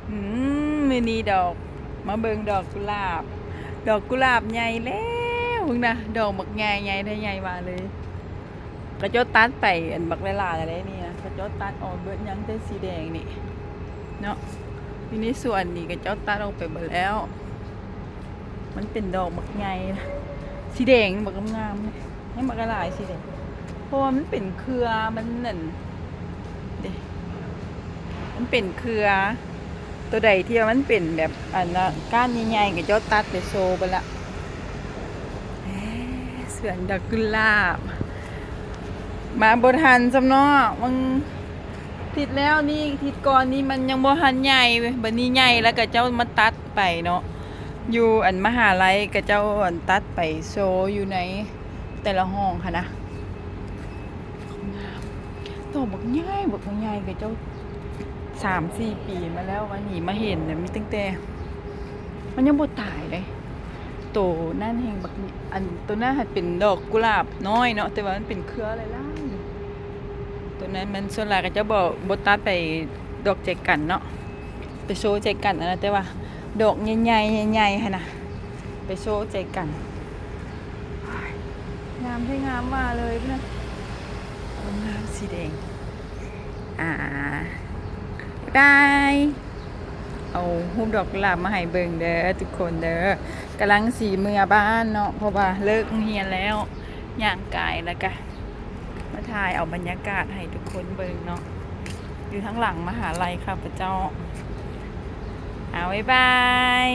มื้อนี้ดอกมาเบิ่งดอกกุหลาบดอกกุหลาบใหญ่แล้วพุ่นน่ะดอกบักใหญ่ใหญ่ได้ใหญ่มาเลยกระโจดตัดไปอันบักหลายๆอะไรนี่นะกระโจดตัดออกเบิดยังแต่สีแดงนี่เนาะทีนี้ส่วนนี้กระโจดตัดออกไปหมดแล้วมันเป็นดอกบักใหญ่สีแดงบักงามๆเลยให้บักหลายสีแดงเพราะว่ามันเป็นเครือมันนั่นเด้มันเป็นเครือตัวใดที่มันเป็นแบบอันละก้านใหญ่ๆกับเจ้าตัดไปโซไปละสวนดอกกุหลาบมาบทันสำเนาะมันทิศแล้วนี่ทิศก่อนนี่มันยังบ่ทันใหญ่บัดนี้ใหญ่แล้วก็เจ้ามาตัดไปเนาะอยู่อันมหาลัยกับเจ้าอันตัดไปโซอยู่ในแต่ละห้องค่ะนะตัวบักใหญ่กับเจ้า3-4 ปีมาแล้ววันนี้มาเห็นเนี่ยมีตั้งแต่มันยังบ่ตายเลยโตนั่นแห่งบักอันตัวนั้นหัดเป็นดอกกุหลาบน้อยเนาะแต่ว่ามันเป็นเครืออะไรล่ะตัวนั้นมันส่วนหลายก็จะบ่ตัดไปดอกใจกันเนาะไปโชว์ใจกันนะแต่ว่าดอกใหญ่ๆใหญ่ๆหั่นน่ะไปโชว์ใจกันงามให้งามมาเลยเพื่อนงามสีแดงบายเอารูปดอกกุหลาบมาให้เบิ่งเด้อทุกคนเด้อกำลังสีเมื่อบ้านเนาะเพราะว่าเลิกเรียนแล้วย่างกายแล้วก็มาถ่ายเอาบรรยากาศให้ทุกคนเบิ่งเนาะอยู่ทั้งหลังมหาลัยค่ะพระเจ้าบ๊ายบาย